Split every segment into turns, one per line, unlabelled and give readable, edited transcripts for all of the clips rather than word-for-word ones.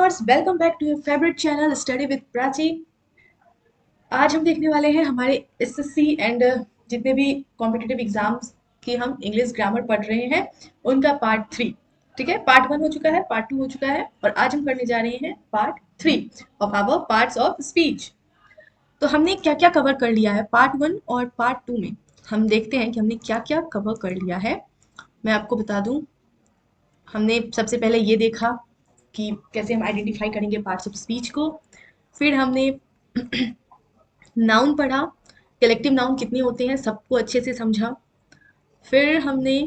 Learners, welcome back to your favourite channel study with Prachi. आज हम देखने वाले हैं हमारे एसएससी एंड जितने भी कॉम्पिटिटिव एग्जाम्स की हम इंग्लिश ग्रामर पढ़ रहे हैं उनका पार्ट 3। ठीक है, पार्ट 1 हो चुका है, पार्ट 2 हो चुका है और आज हम करने जा रहे हैं part 3 of our parts of speech. तो हमने क्या क्या कवर कर लिया है पार्ट 1 और पार्ट 2 में। हम देखते हैं कि हमने क्या क्या कवर कर लिया है। मैं आपको बता दूं, हमने सबसे पहले ये देखा कि कैसे हम आइडेंटिफाई करेंगे पार्ट्स ऑफ स्पीच को। फिर हमने नाउन पढ़ा, कलेक्टिव नाउन कितने होते हैं सबको अच्छे से समझा। फिर हमने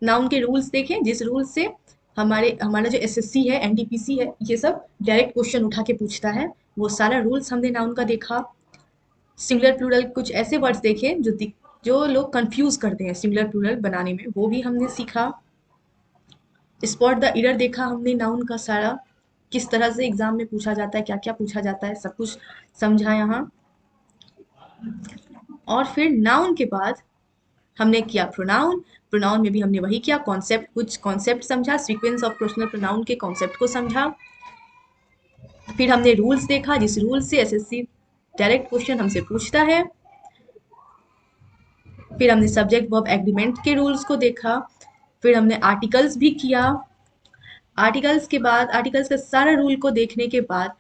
नाउन के रूल्स देखे, जिस रूल से हमारा जो एसएससी है, एनटीपीसी है, ये सब डायरेक्ट क्वेश्चन उठा के पूछता है। वो सारा रूल्स हमने नाउन का देखा। सिंगुलर प्लूरल कुछ ऐसे वर्ड्स देखे जो लोग कंफ्यूज करते हैं सिंगुलर प्लूरल बनाने में, वो भी हमने सीखा। स्पॉट द एरर देखा हमने नाउन का सारा, किस तरह से एग्जाम में पूछा जाता है, क्या क्या पूछा जाता है, सब कुछ समझा यहाँ। और फिर नाउन के बाद हमने किया प्रोनाउन। प्रोनाउन में भी हमने वही किया, कॉन्सेप्ट, कुछ कॉन्सेप्ट समझा, सीक्वेंस ऑफ पर्सनल प्रोनाउन के कॉन्सेप्ट को समझा। फिर हमने रूल्स देखा, जिस रूल से एसएससी डायरेक्ट क्वेश्चन हमसे पूछता है। फिर हमने सब्जेक्ट वर्ब एग्रीमेंट के रूल्स को देखा। फिर हमने आर्टिकल्स भी किया। आर्टिकल्स के बाद, आर्टिकल्स का सारा रूल को देखने के बाद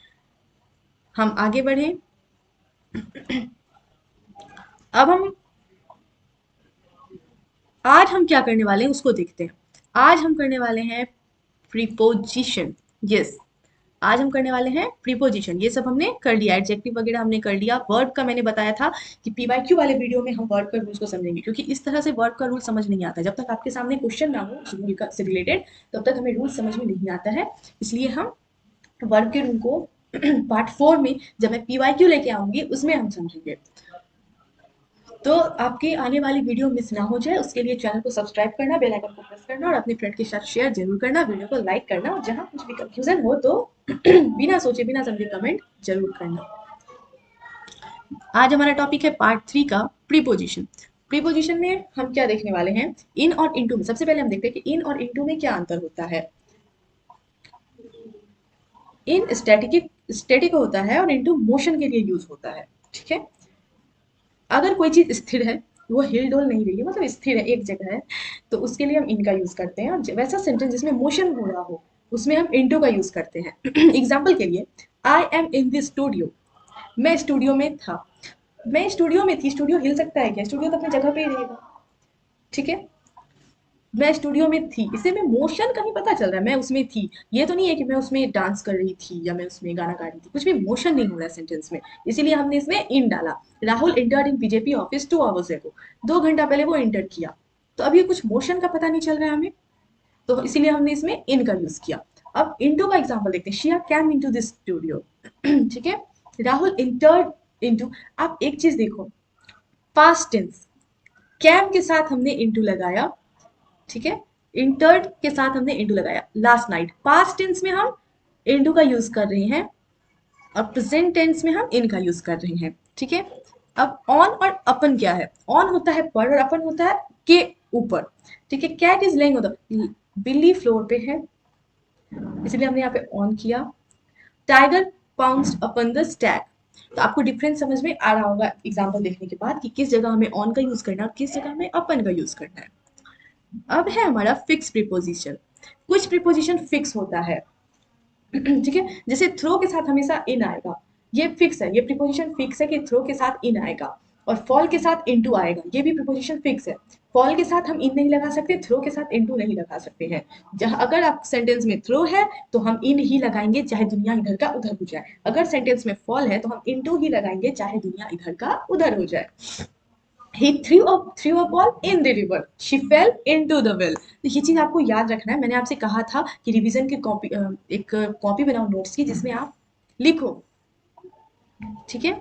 हम आगे बढ़े। अब आज हम क्या करने वाले हैं उसको देखते हैं। आज हम करने वाले हैं प्रीपोजिशन। यस, आज हम करने वाले हैं प्रीपोजिशन। ये सब हमने कर लिया, एडजेक्टिव वगैरह हमने कर लिया। वर्ब का मैंने बताया था कि पीवाईक्यू वाले वीडियो में हम वर्ब का रूल्स को समझेंगे, क्योंकि इस तरह से वर्ब का रूल समझ नहीं आता। जब तक आपके सामने क्वेश्चन ना हो उस रूल का से रिलेटेड, तब तक हमें रूल समझ में नहीं आता है। इसलिए हम वर्ब के रूल को पार्ट 4 में जब मैं पीवाईक्यू लेके आऊंगी उसमें हम समझेंगे। तो आपकी आने वाली वीडियो मिस ना हो जाए उसके लिए चैनल को सब्सक्राइब करना, बेल आइकन को प्रेस करना और अपने फ्रेंड के साथ शेयर जरूर करना, वीडियो को लाइक करना और जहां कुछ भी कंफ्यूजन हो तो बिना सोचे बिना समझे कमेंट जरूर करना। आज हमारा टॉपिक है पार्ट 3 का प्रीपोजिशन। प्रीपोजिशन में हम क्या देखने वाले हैं, इन और इनटू में। सबसे पहले हम देखते हैं कि इन और इनटू में क्या अंतर होता है। इन स्टैटिक स्टैटिक होता है और इनटू मोशन के लिए यूज होता है। ठीक है, अगर कोई चीज स्थिर है, वो हिल डोल नहीं रही है, मतलब स्थिर है एक जगह है, तो उसके लिए हम इनका यूज करते हैं। और वैसा सेंटेंस जिसमें मोशन हो रहा हो उसमें हम इनटू का यूज करते हैं। एग्जाम्पल के लिए, I am in this studio. मैं स्टूडियो में था, मैं स्टूडियो में थी। स्टूडियो हिल सकता है क्या? स्टूडियो तो अपनी जगह पे ही रहेगा। ठीक है, मैं स्टूडियो में थी, इससे मैं मोशन कहीं पता चल रहा है, मैं उसमें थी। ये तो नहीं है कि मैं उसमें डांस कर रही थी या मैं उसमें गाना गा रही थी, कुछ भी मोशन नहीं हो रहा है सेंटेंस में, इसीलिए हमने इसमें इन डाला। राहुल इंटर्ड इन बीजेपी ऑफिस 2 hours ago। 2 घंटा पहले वो इंटर किया, तो अब ये कुछ मोशन का पता नहीं चल रहा है हमें, तो इसीलिए हमने इसमें इन का यूज किया। अब इंटू का एग्जाम्पल देखते हैं, शिया कैम इनटू दिस स्टूडियो। ठीक है, राहुल इंटर्ड इनटू। आप एक चीज देखो, पास्ट टेंस, कैम के साथ हमने इनटू लगाया। ठीक है, इंटर्ड के साथ हमने इंटू लगाया। लास्ट नाइट, पास्ट टेंस में हम इंटू का यूज कर रहे हैं और प्रेजेंट टेंस में हम इन का यूज कर रहे हैं। ठीक है, अब ऑन और अपन क्या है? ऑन होता है पर और अपन होता है के ऊपर। ठीक है, कैट इज लेइंग होता, बिल्ली फ्लोर पे है, इसलिए हमने यहाँ पे ऑन किया। Tiger pounced upon the Stag. तो आपको डिफरेंस समझ में आ रहा होगा एग्जाम्पल देखने के बाद कि किस जगह हमें ऑन का यूज करना है और किस जगह हमें अपन का यूज करना है। अब है हमारा फिक्स प्रीपोजिशन। कुछ प्रीपोजिशन फिक्स होता है। ठीक है, जैसे थ्रो के साथ हमेशा इन आएगा, ये फिक्स है, ये प्रीपोजिशन फिक्स है कि थ्रो के साथ इन आएगा। और फॉल के साथ इनटू आएगा, ये भी प्रीपोजिशन फिक्स है। फॉल के साथ हम इन नहीं लगा सकते, थ्रो के साथ इनटू नहीं लगा सकते हैं। जहां अगर आप सेंटेंस में थ्रो है तो हम इन ही लगाएंगे चाहे दुनिया इधर का उधर हो जाए। अगर सेंटेंस में फॉल है तो हम इनटू ही लगाएंगे चाहे दुनिया इधर का उधर हो जाए। He threw a ball in the river. She fell into the well. तो ये चीज आपको याद रखना है। मैंने आपसे कहा था कि रिवीजन की कॉपी, एक कॉपी बनाओ नोट्स की, जिसमें आप लिखो। ठीक है,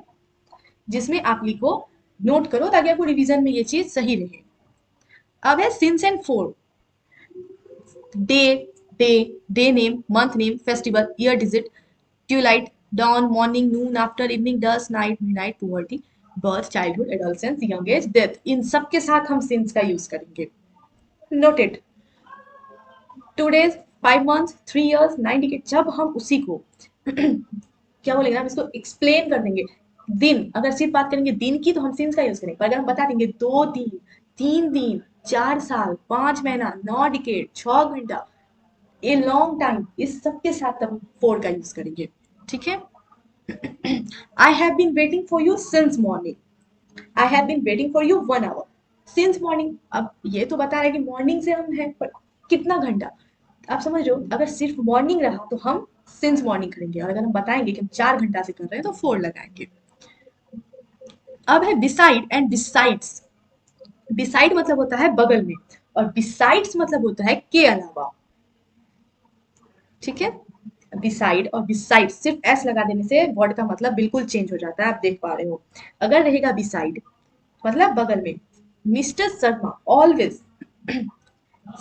जिसमें आप लिखो, नोट करो, ताकि आपको रिवीजन में ये चीज सही रहे। अब है since and for. Day, day, day name, month name, festival, year digit, twilight, dawn, morning, noon, after, evening, dusk, night, midnight, puberty, birth, childhood, adolescence, young age, death, इन सब के साथ हम since का यूज करेंगे। Noted, 2 days, 5 months, 3 years, 9 decade, जब हम उसी को क्या बोलेंगे, हम इसको एक्सप्लेन कर देंगे। दिन, अगर सिर्फ बात करेंगे दिन की तो हम सिंस का यूज करेंगे, पर अगर हम बता देंगे 2 दिन, 3 दिन, 4 साल, 5 महीना, 9 डिकेड, 6 घंटा, ए लॉन्ग टाइम, इस सब के साथ हम फोर का यूज करेंगे। ठीक है। I have been waiting for you since morning. I have been waiting for you 1 hour since morning. अब ये तो बता रहा है कि मॉर्निंग से हम हैं, पर कितना घंटा। आप समझ रहे हो, अगर सिर्फ मॉर्निंग रहा तो हम सिंस मॉर्निंग करेंगे, और अगर हम बताएंगे कि हम 4 घंटा से कर रहे हैं तो फोर लगाएंगे। अब है बिसाइड एंड बिसाइड्स। बिसाइड मतलब होता है बगल में, और बिसाइड्स मतलब होता है के अलावा। ठीक है। बिसाइड और बिसाइड, सिर्फ एस लगा देने से वर्ड का मतलब बिल्कुल चेंज हो जाता है, आप देख पा रहे हो। अगर रहेगा बिसाइड मतलब बगल में, mister Sharma always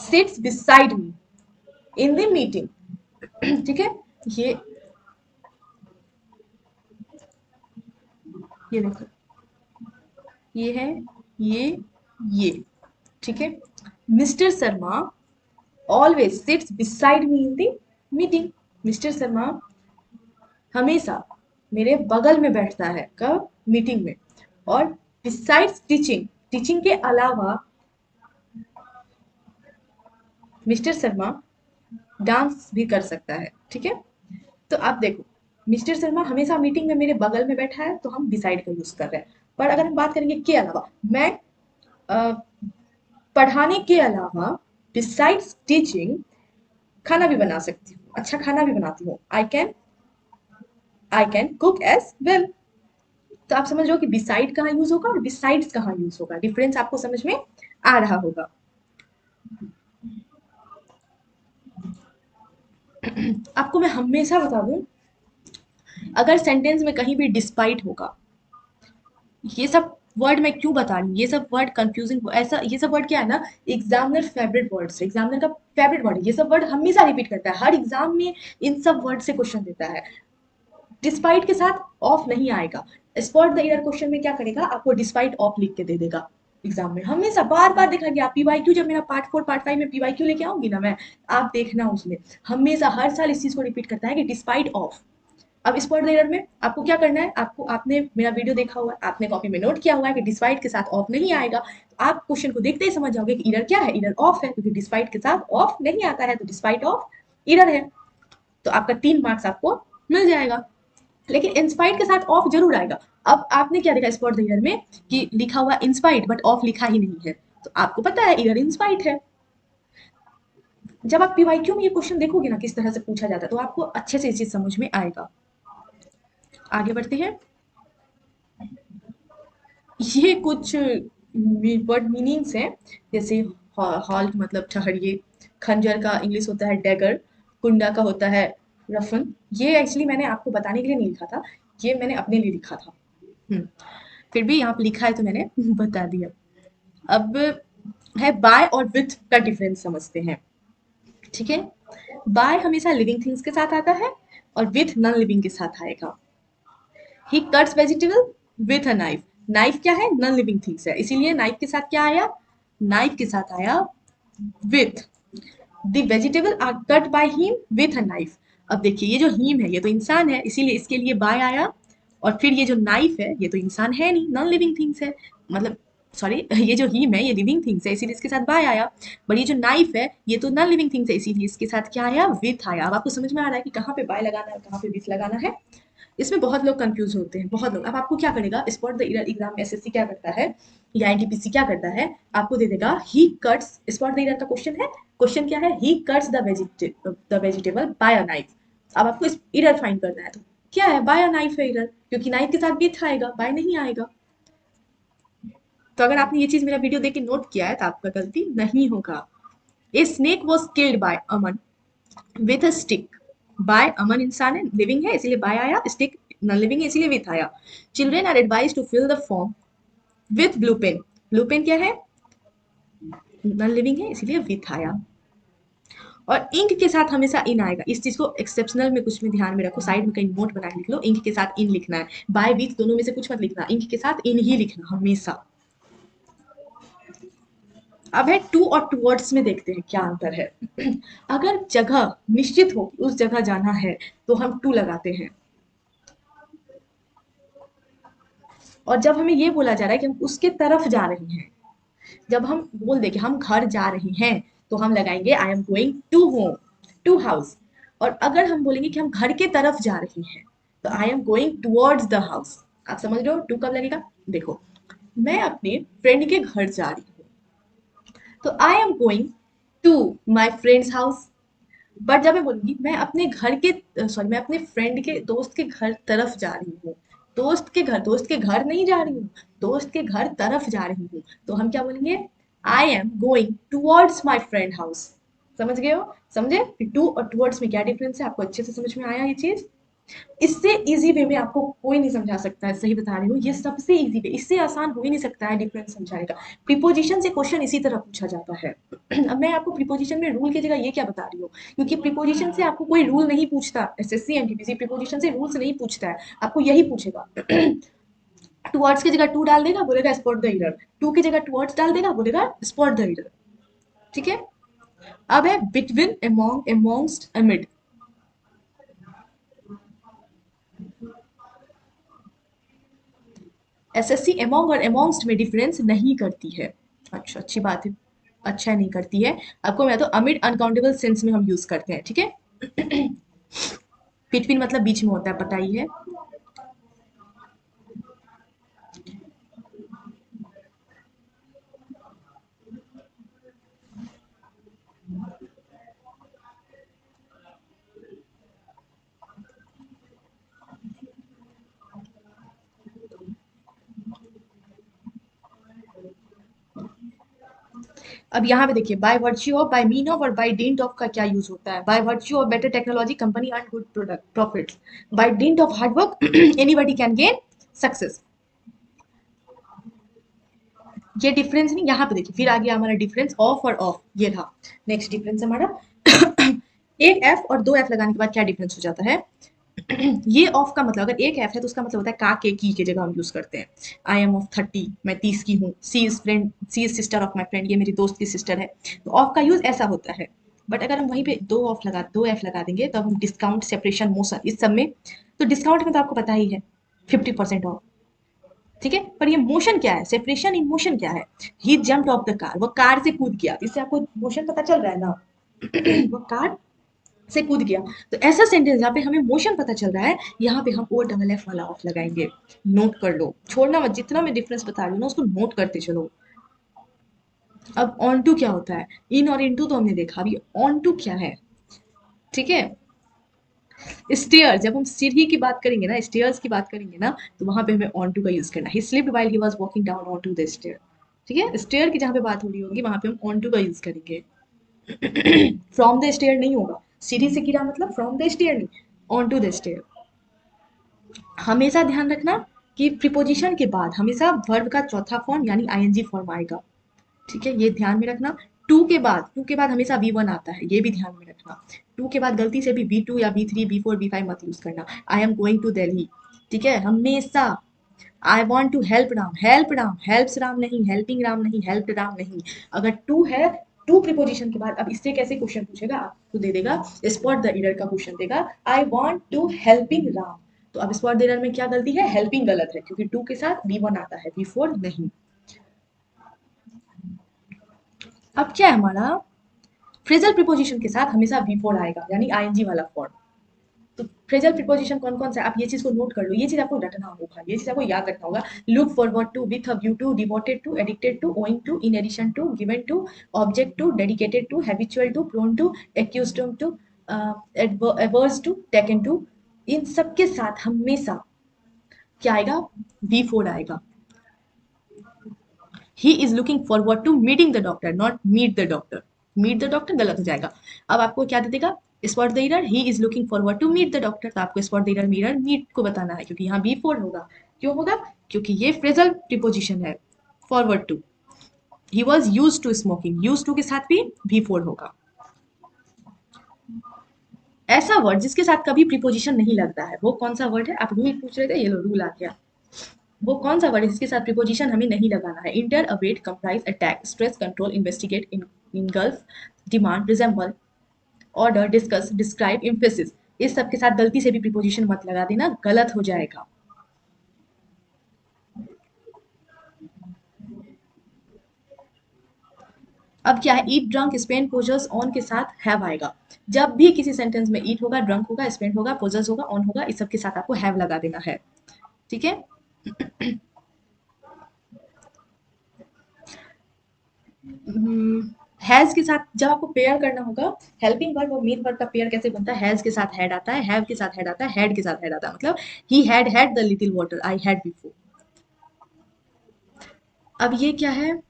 sits beside me in the meeting. ठीक है। ये ये देखो, ये है, ये ठीक है। Mister Sharma always sits beside me in the meeting. Mister Sharma हमेशा मेरे बगल में बैठता है, कब, मीटिंग में। और बिसाइड्स टीचिंग, टीचिंग के अलावा मिस्टर शर्मा डांस भी कर सकता है। ठीक है। तो आप देखो, मिस्टर शर्मा हमेशा मीटिंग में मेरे बगल में बैठा है, तो हम डिसाइड का यूज कर रहे हैं। पर अगर हम बात करेंगे के अलावा, मैं अ, पढ़ाने के अलावा डिसाइड्स टीचिंग खाना भी बना सकती हूँ, अच्छा खाना भी बनाती हूँ। I can cook as well. तो आप समझ रहे हो कि डिसाइड कहाँ यूज होगा और डिसाइड्स कहाँ यूज होगा, डिफरेंस आपको समझ में आ रहा होगा। आपको मैं हमेशा बता दूं, अगर सेंटेंस में कहीं भी डिस्पाइट होगा, ये सब वर्ड मैं क्यों बता रही हूँ, ये सब वर्ड कंफ्यूजिंग ऐसा, ये सब वर्ड क्या है ना, एग्जामिनर फेवरेट वर्ड्स है, एग्जामिनर का फेवरेट वर्ड है। ये सब वर्ड हमेशा रिपीट करता है, हर एग्जाम में इन सब वर्ड से क्वेश्चन देता है। डिस्पाइट के साथ ऑफ नहीं आएगा। स्पॉट द एरर क्वेश्चन में क्या करेगा, आपको डिस्पाइट ऑफ लिख के दे देगा। एग्जाम में हमेशा बार बार देखा गया, पीवाईक्यू जब मेरा पार्ट 4 पार्ट 5 में पीवाईक्यू लेके आऊंगी ना मैं, आप देखना उसमें हमेशा हर साल इस चीज को रिपीट करता है कि डिस्पाइट ऑफ। अब स्पॉट द एरर में आपको क्या करना है, आपको, आपने मेरा वीडियो देखा हुआ है, आपने कॉपी में नोट किया हुआ है कि डिस्पाइट के साथ ऑफ नहीं आएगा, तो आप क्वेश्चन को देखते ही समझ जाओगे कि एरर क्या है, एरर ऑफ है, क्योंकि डिस्पाइट के साथ ऑफ नहीं आता है, तो डिस्पाइट ऑफ एरर है। तो आपका 3 मार्क्स आपको मिल जाएगा। लेकिन इंस्पाइट के साथ ऑफ जरूर आएगा। अब आपने क्या देखा स्पॉट द ईयर में कि लिखा हुआ इंस्पाइट बट ऑफ लिखा ही नहीं है, तो आपको पता है ईयर इंस्पाइट है। जब आप पीवाईक्यू में ये क्वेश्चन देखोगे ना किस तरह से पूछा जाता है, तो आपको अच्छे से ये चीज समझ में आएगा। आगे बढ़ते हैं। ये कुछ वर्ड मीनिंग्स हैं, जैसे हॉल्ट मतलब ठहरिए, खंजर का इंग्लिश होता है डैगर, कुंडा का होता है रफन। ये एक्चुअली मैंने आपको बताने के लिए नहीं लिखा था, ये मैंने अपने लिए लिखा था। हम्म, फिर भी यहाँ पे लिखा है तो मैंने बता दिया। अब है बाय और विथ का डिफरेंस समझते हैं। ठीक है। बाय हमेशा लिविंग थिंग्स के साथ आता है, और विथ नॉन लिविंग के साथ आएगा। ही cuts vegetable with a knife. Knife क्या है, नॉन लिविंग थिंग्स है, इसीलिए नाइफ के साथ क्या आया, नाइफ के साथ आया with. The vegetable are cut by him with a knife. अब देखिए ये जो हिम है ये तो इंसान है, इसीलिए इसके लिए बाय आया। और फिर ये जो नाइफ है ये तो इंसान है नहीं, नॉन लिविंग थिंग्स है, मतलब सॉरी ये जो हिम है ये लिविंग थिंग्स है, इसीलिए इसके साथ बाय आया। बट ये जो नाइफ है ये तो नॉन लिविंग थिंग्स है, इसीलिए इसके साथ क्या आया, विथ आया। अब आपको समझ में आ रहा है कि कहाँ पे बाय लगाना है और कहाँ पे विथ लगाना है। इसमें बहुत लोग कंफ्यूज होते हैं, बहुत लोग। अब आपको क्या करेगा, स्पॉट द एरर एग्जाम में एसएससी क्या करता है या एनटीपीसी क्या करता है, आपको दे देगा he cuts, spot the error का क्वेश्चन है, क्वेश्चन क्या है, he cuts the vegetable by a knife. अब आपको इस एरर फाइंड करना है, तो क्या है, बाय अ नाइफ है एरर, क्योंकि नाइफ के साथ विथ आएगा, बाय नहीं आएगा। तो अगर आपने ये चीज मेरा वीडियो देख के नोट किया है तो आपका गलती नहीं होगा। A snake was killed by a man with a stick. By a man इंसान है, लिविंग है, इसलिए बाय आया, स्टिक नॉन लिविंग है, इसलिए विथ आया। Children are advise to fill the form with blue pen. Blue pen क्या है, नॉन लिविंग है, इसलिए विथ आया। और इंक के साथ हमेशा इन आएगा, इस चीज को एक्सेप्शनल में कुछ में ध्यान में रखो, साइड में कहीं नोट बना के लिख लो, इंक के साथ इन लिखना है। बाय विथ दोनों में से कुछ मत लिखना, इंक के साथ इन ही लिखना हमेशा। अब है टू और टूवर्ड्स में देखते हैं क्या अंतर है। अगर जगह निश्चित हो कि उस जगह जाना है तो हम टू लगाते हैं, और जब हमें ये बोला जा रहा है कि हम उसके तरफ जा रहे हैं, जब हम बोल दें कि हम घर जा रहे हैं तो हम लगाएंगे I am going to home, to house. और अगर हम बोलेंगे कि हम घर के तरफ जा रहे हैं तो I am going towards the house. आप समझ रहे हो टू कब लगेगा? देखो, मैं अपने फ्रेंड के घर जा रही हूँ तो I am going to my friends house. But जब मैं बोलूंगी मैं अपने घर के, सॉरी, मैं अपने फ्रेंड के दोस्त के घर तरफ जा रही हूँ, दोस्त के घर नहीं जा रही हूँ, दोस्त के घर तरफ जा रही हूँ, तो हम क्या बोलेंगे? आई am going towards my friend house. समझ गए हो? समझे टू और टूवर्ड्स में क्या डिफरेंस है? आपको अच्छे से समझ में आया ये चीज? इससे इजी वे में आपको कोई नहीं समझा सकता है, सही बता रही हूँ, ये सबसे इजी वे, इससे आसान हो ही नहीं सकता है डिफरेंस समझाने का। प्रीपोजिशन से क्वेश्चन इसी तरह पूछा जाता है। अब मैं आपको प्रीपोजिशन में रूल की जगह ये क्या बता रही हूँ, क्योंकि प्रीपोजिशन से आपको कोई रूल नहीं पूछता, एसएससी एनटीपीसी प्रीपोजिशन से रूल्स नहीं पूछता है, आपको यही पूछेगा। टुवर्ड्स की जगह टू डाल देगा, बोलेगा स्पॉट द एरर, टू की जगह टुवर्ड्स डाल देगा, बोलेगा स्पॉट द एरर। ठीक है? अब है between, among, amongst, amid. SSC among और अमोंगस्ट में डिफरेंस नहीं करती है। अच्छा, अच्छी बात है, अच्छा नहीं करती है। आपको मैं तो अमिड अनकाउंटेबल सेंस में हम यूज करते हैं, ठीक है। बिटवीन मतलब बीच में होता है, पता ही है। अब यहाँ पे देखिए, by virtue of, by mean of और बाय डिंट ऑफ का क्या यूज होता है। By virtue of better technology company earn good product profits, by dint of hard work anybody can gain success. ये डिफरेंस नहीं, यहाँ पे देखिए फिर आ गया हमारा डिफरेंस ऑफ और ऑफ, ये रहा नेक्स्ट डिफरेंस हमारा। एक एफ और दो एफ लगाने के बाद क्या डिफरेंस हो जाता है? ये ऑफ का मतलब, अगर एक एफ है तो उसका मतलब होता है का के की के जगह हम यूज करते हैं। आई एम ऑफ 30, मैं 30 की हूँ। She is friend, she is sister of my friend, ये मेरी दोस्त की सिस्टर है। तो ऑफ का यूज ऐसा होता है। बट अगर हम वहीं पे दो एफ लगा देंगे तो हम डिस्काउंट, सेपरेशन, मोशन, इस सब में, तो डिस्काउंट में तो आपको पता ही है 50% ऑफ, ठीक है। पर ये मोशन क्या है? सेपरेशन इन मोशन क्या है? ही जम्प्ड ऑफ द कार, वो कार से कूद गया, इससे आपको मोशन पता चल रहा है ना। वो कार से कूद गया। तो ऐसा सेंटेंस जहाँ पे हमें मोशन पता चल रहा है, यहाँ पे हम ओ डबल एफ वाला ऑफ लगाएंगे। नोट कर लो, छोड़ना मत, जितना मैं डिफरेंस बता रही हूँ ना उसको नोट करते चलो। अब ऑन टू क्या होता है? इन और इन टू तो हमने देखा, अभी ऑन टू क्या है? ठीक है। स्टेयर, जब हम सीढ़ी की बात करेंगे ना, स्टेयर्स की बात करेंगे ना, तो वहां पे हमें ऑन टू का यूज करना है। He slipped while he was walking down on to the stair. ठीक है, स्टेयर की जहां पे बात हो रही होगी वहां पे हम ऑन टू का यूज करेंगे। फ्रॉम द स्टेयर नहीं होगा, सीढ़ी से गिरा मतलब फ्रॉम द स्टेयर नहीं, ऑन टू द स्टेयर। हमेशा ध्यान रखना कि प्रीपोजिशन के बाद हमेशा वर्ब का चौथा फॉर्म यानी आईएनजी फॉर्म आएगा। ठीक है, ये ध्यान में रखना। टू के बाद हमेशा वी वन आता है, ये भी ध्यान में रखना। टू के बाद गलती से भी वी टू या V three, V four, V five मत यूज करना। I am going to Delhi, ठीक है, हमेशा। I want to help Ram, help Ram, helps Ram नहीं, हेल्पिंग राम नहीं, हेल्प राम नहीं। अगर टू है, टू प्रीपोजिशन के बाद, अब इससे कैसे क्वेश्चन पूछेगा? आपको दे देगा स्पॉट द एरर का क्वेश्चन देगा, I want to helping Ram. तो अब स्पॉट द एरर में क्या गलती है? हेल्पिंग गलत है, क्योंकि टू के साथ वी वन आता है, वी फोर नहीं। अब क्या है हमारा? फ्रेजल प्रीपोजिशन के साथ हमेशा वी फोर आएगा, यानी आईएनजी वाला फॉर्म। तो फ्रेजल प्रीपोजिशन कौन कौन सा है? आप ये चीज को नोट कर लो, ये चीज आपको रटना होगा, ये चीज आपको याद रखना होगा। Look forward to, with a view to, devoted to, addicted to, owing to, in addition to, given to, object to, dedicated to, habitual to, prone to, accustomed to, averse to, taken to. इन सब के साथ हमेशा क्या आएगा? V four आएगा। He is looking forward to meeting the doctor, not meet the doctor. Meet the doctor गलत हो जाएगा। अब आपको क्या दे देगा? Spot the error, he is looking forward to meet the doctor, तो आपको spot the error mirror meet को बताना है, क्योंकि यहाँ बी फोर होगा। क्यों होगा? क्योंकि ये फ्रेजल प्रीपोजिशन है, forward to. He was use to smoking, use to के साथ भी फोर होगा। ऐसा वर्ड जिसके साथ कभी प्रीपोजिशन नहीं लगता है, वो कौन सा वर्ड है? आप रूल पूछ रहे थे, ये लो रूल आ गया। वो कौन सा वर्ड है जिसके साथ प्रीपोजिशन हमें नहीं लगाना है? Inter, await, comprise, attack, stress, control, investigate, engulf, demand, resemble, order, discuss, describe, emphasis. इस सब के साथ गलती से भी प्रीपोजिशन मत लगा देना, गलत हो जाएगा। अब क्या है? ईट, ड्रंक, स्पेंड, पोजस, ऑन के साथ हैव आएगा। जब भी किसी सेंटेंस में ईट होगा, ड्रंक होगा, स्पेंड होगा, पोजस होगा, ऑन होगा, इस सब के साथ आपको हैव लगा देना है। ठीक है? हैज के साथ जब आपको पेयर करना होगा, हेल्पिंग वर्ब और मेन वर्ब का पेयर कैसे बनता है? हैज के साथ हैड आता है, हैव के साथ हैड आता है, हैड के साथ हैड आता है। मतलब he had had the little water, I had before. अब ये क्या है?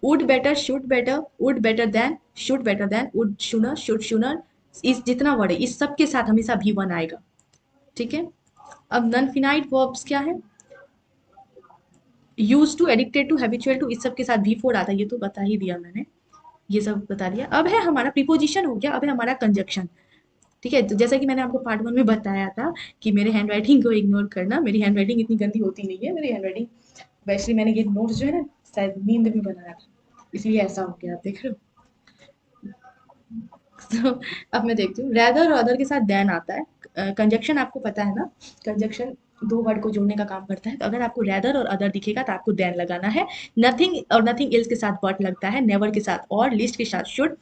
Would better, should better, would better than, should better than, would schooner, should schooner, इस जितना वर्ड है इस सब के साथ हमेशा भी वन आएगा। ठीक है? अब नॉन फिनाइट वर्ब्स क्या है? Use to, addicted to, habitual to, इस सब के साथ भी फोर आता है। ये तो बता ही दिया मैंने, ये सब बता दिया। अब है हमारा प्रीपोजिशन हो गया, अब है हमारा कंजक्शन। ठीक है? तो जैसा कि मैंने आपको पार्ट वन में बताया था कि मेरे हैंड राइटिंग को इग्नोर करना, मेरी हैंड राइटिंग इतनी गंदी होती नहीं है। मेरी हैंड राइटिंग वैसे, मैंने ये नोट्स जो है ना शायद नींद में बनाया था, इसलिए ऐसा हो गया, आप देख रहे हो। तो अब मैं देखती हूँ, रैदर और अदर के साथ देन आता है। कंजक्शन आपको पता है ना, कंजक्शन दो वर्ड को जोड़ने का काम करता है। तो अगर आपको रैदर और अदर दिखेगा तो आपको देन लगाना है। नथिंग और नथिंग एल्स के साथ बट लगता है, नेवर के साथ और, लिस्ट के साथ शुड,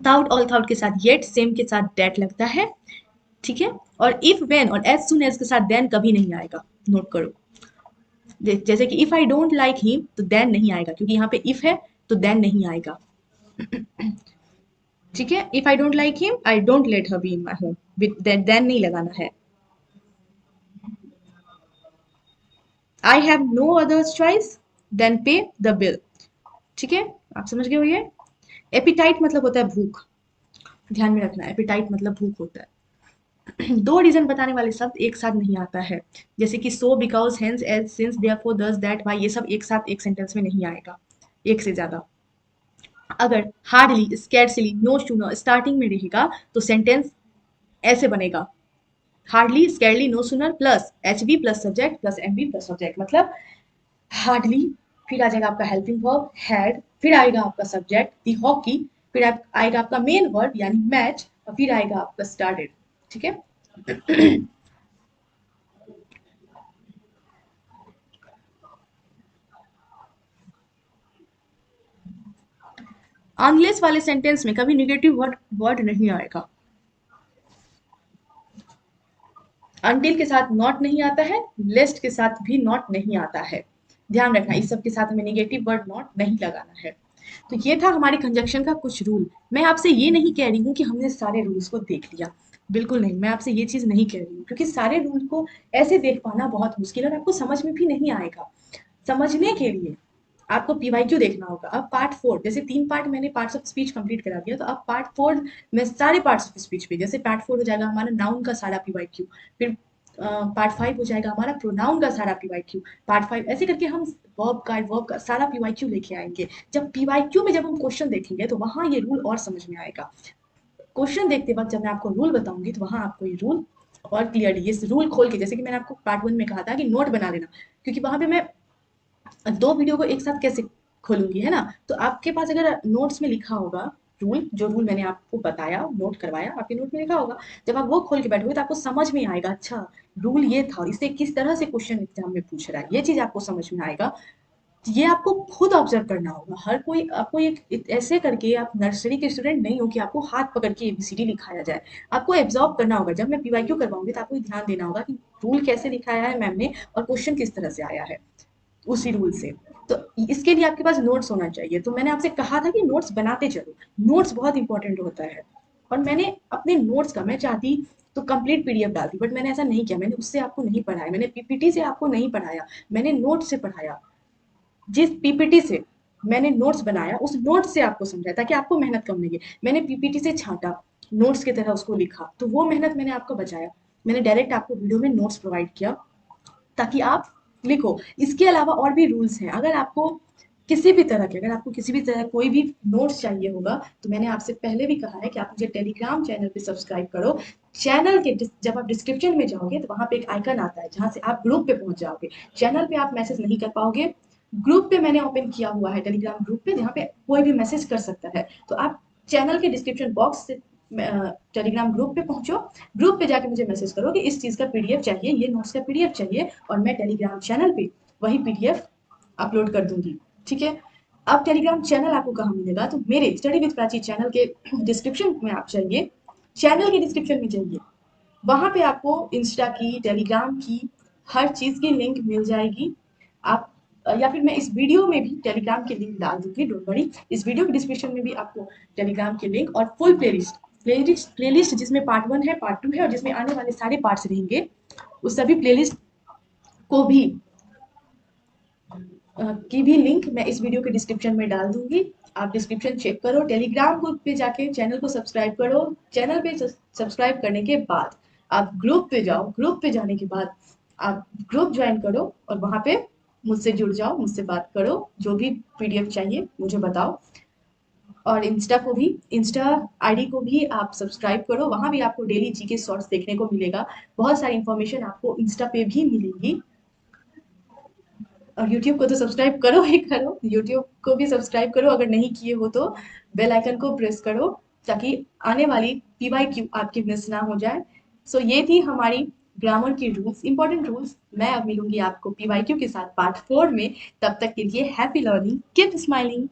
थाउट ऑल थाउट के साथ येट, सेम के साथ डेट लगता है। ठीक है? और इफ, वेन और एज सुन एज के साथ देन कभी नहीं आएगा, नोट करो। जैसे कि if I don't like him, तो देन नहीं आएगा, क्योंकि यहाँ पे इफ है तो देन नहीं आएगा। ठीक है? If I don't like him, I don't let her be in my home, with then नहीं लगाना है। I have no other choice then pay the bill. ठीक है? आप समझ गए हो ये? एपिटाइट मतलब होता है भूख, ध्यान में रखना, एपिटाइट मतलब भूख होता है। दो रीजन बताने वाले शब्द एक साथ नहीं आता है, जैसे कि so, because, hence, as, since, therefore, thus, that, why, ये सब एक साथ एक सेंटेंस में नहीं आएगा, एक से ज्यादा। अगर hardly, scarcely, no sooner starting में रहेगा तो सेंटेंस ऐसे बनेगा, hardly, scarcely, no sooner plus H B plus subject plus M B plus subject. मतलब हार्डली, फिर आ जाएगा आपका हेल्पिंग वर्ब हैड, फिर आएगा आपका सब्जेक्ट दी हॉकी, फिर आएगा आपका मेन वर्ब यानी मैच, और फिर आएगा आपका स्टार्टेड। ठीक है? अनलेस वाले सेंटेंस में कभी निगेटिव वर्ड वर्ड नहीं आएगा। अनटिल के साथ नॉट नहीं आता है, लेस्ट के साथ भी नॉट नहीं आता है। ध्यान रखना, इस सब के साथ हमें निगेटिव वर्ड नॉट नहीं लगाना है। तो ये था हमारे कंजक्शन का कुछ रूल। मैं आपसे ये नहीं कह रही हूँ कि हमने सारे रूल्स को देख लिया, बिल्कुल नहीं, मैं आपसे ये चीज नहीं कह रही हूँ, क्योंकि सारे रूल को ऐसे देख पाना बहुत मुश्किल है और आपको समझ में भी नहीं आएगा। समझने के लिए आपको पीवाईक्यू देखना होगा। अब पार्ट फोर, जैसे तीन पार्ट मैंने पार्ट्स ऑफ स्पीच कंप्लीट करा दिया, तो अब पार्ट फोर में सारे पार्ट्स ऑफ स्पीच पे, जैसे पार्ट फोर हो जाएगा हमारा नाउन का सारा पीवाईक्यू, फिर पार्ट फाइव हो जाएगा हमारा प्रोनाउन का सारा पीवाईक्यू, पार्ट फाइव ऐसे करके हम वर्ब का सारा पीवाईक्यू लेके आएंगे। जब पीवाईक्यू में जब हम क्वेश्चन देखेंगे तो वहां ये रूल और समझ में आएगा। क्वेश्चन देखते वक्त जब मैं आपको रूल बताऊंगी तो वहां आपको ये रूल और क्लियरली, ये रूल खोल के, जैसे कि मैंने आपको पार्ट वन में कहा था कि नोट बना लेना, क्योंकि वहां पे मैं दो वीडियो को एक साथ कैसे खोलूंगी, है ना? तो आपके पास अगर नोट्स में लिखा होगा रूल, जो रूल मैंने आपको बताया, नोट करवाया, आपके नोट में लिखा होगा, जब आप वो खोल के बैठोगे तो आपको समझ में आएगा, अच्छा रूल ये था, इसे किस तरह से क्वेश्चन एग्जाम में पूछ रहा है, ये चीज आपको समझ में आएगा। ये आपको खुद ऑब्जर्व करना होगा। हर कोई आपको एक ऐसे करके, आप नर्सरी के स्टूडेंट नहीं हो कि आपको हाथ पकड़ के एबीसीडी लिखाया जाए, आपको एब्जॉर्व करना होगा। जब मैं पीवाईक्यू करवाऊंगी तो आपको ध्यान देना होगा कि रूल कैसे लिखाया है मैम ने और क्वेश्चन किस तरह से आया है उसी रूल से। तो इसके लिए आपके पास नोट्स होना चाहिए। तो मैंने आपसे कहा था कि नोट्स बनाते चलो, नोट्स बहुत इंपॉर्टेंट होता है। और मैंने अपने नोट्स का, मैं चाहती तो कंप्लीट पीडीएफ डालती, बट मैंने ऐसा नहीं किया, मैंने उससे आपको नहीं पढ़ाया, मैंने पीपीटी से आपको नहीं पढ़ाया, मैंने नोट से पढ़ाया। जिस पीपीटी से मैंने नोट्स बनाया उस नोट्स से आपको समझाया, ताकि आपको मेहनत कम लगे। मैंने पीपीटी से छांटा, नोट्स की तरह उसको लिखा, तो वो मेहनत मैंने आपको बचाया। मैंने डायरेक्ट आपको वीडियो में नोट्स प्रोवाइड किया ताकि आप लिखो। इसके अलावा और भी रूल्स हैं। अगर आपको किसी भी तरह के, अगर आपको किसी भी तरह कोई भी नोट्स चाहिए होगा, तो मैंने आपसे पहले भी कहा है कि आप मुझे टेलीग्राम चैनल पे सब्सक्राइब करो। चैनल के जब आप डिस्क्रिप्शन में जाओगे तो वहाँ पे एक आइकन आता है जहाँ से आप ग्रुप पे पहुँच जाओगे। चैनल पे आप मैसेज नहीं कर पाओगे। ग्रुप पे मैंने ओपन किया हुआ है टेलीग्राम ग्रुप पे, जहाँ पे कोई भी मैसेज कर सकता है। तो आप चैनल के डिस्क्रिप्शन बॉक्स से टेलीग्राम ग्रुप पे पहुँचो। ग्रुप पे जाके मुझे मैसेज करो कि इस चीज़ का पीडीएफ चाहिए, ये नोट्स का पीडीएफ चाहिए, और मैं टेलीग्राम चैनल पे वही पीडीएफ अपलोड कर दूंगी। ठीक है। अब टेलीग्राम चैनल आपको कहाँ मिलेगा, तो मेरे स्टडी विद प्राची चैनल के डिस्क्रिप्शन में आप जाइए। चैनल के डिस्क्रिप्शन में जाइए, वहां पे आपको इंस्टा की, टेलीग्राम की, हर चीज की लिंक मिल जाएगी। आप या फिर मैं इस वीडियो में भी टेलीग्राम की लिंक डाल दूंगी, डोंट वरी। इस वीडियो के डिस्क्रिप्शन में भी आपको टेलीग्राम की लिंक और फुल प्लेलिस्ट जिसमें पार्ट 1 है, पार्ट 2 है, और जिसमें आने वाले सारे पार्ट्स रहेंगे, उस सभी प्लेलिस्ट को भी की भी लिंक मैं इस वीडियो के डिस्क्रिप्शन में डाल दूंगी। आप डिस्क्रिप्शन चेक करो, टेलीग्राम ग्रुप पे जाके चैनल को सब्सक्राइब करो। चैनल पे सब्सक्राइब करने के बाद आप ग्रुप पे जाओ। ग्रुप पे जाने के बाद आप ग्रुप ज्वाइन करो और वहां पे मुझसे जुड़ जाओ, मुझसे बात करो, जो भी पीडीएफ चाहिए मुझे बताओ। और इंस्टा आईडी को भी आप सब्सक्राइब करो, वहां भी आपको डेली जीके शॉर्ट्स देखने को मिलेगा। बहुत सारी इंफॉर्मेशन आपको इंस्टा पे भी मिलेगी। और यूट्यूब को तो सब्सक्राइब करो ही करो, यूट्यूब को भी सब्सक्राइब करो, अगर नहीं किए हो तो बेल आइकन को प्रेस करो, ताकि आने वाली पीवाईक्यू आपकी मिस ना हो जाए। सो ये थी हमारी ग्रामर की रूल्स, इंपॉर्टेंट रूल्स। मैं अब मिलूंगी आपको पीवाईक्यू के साथ पार्ट 4 में। तब तक के लिए हैप्पी लर्निंग, कीप स्माइलिंग।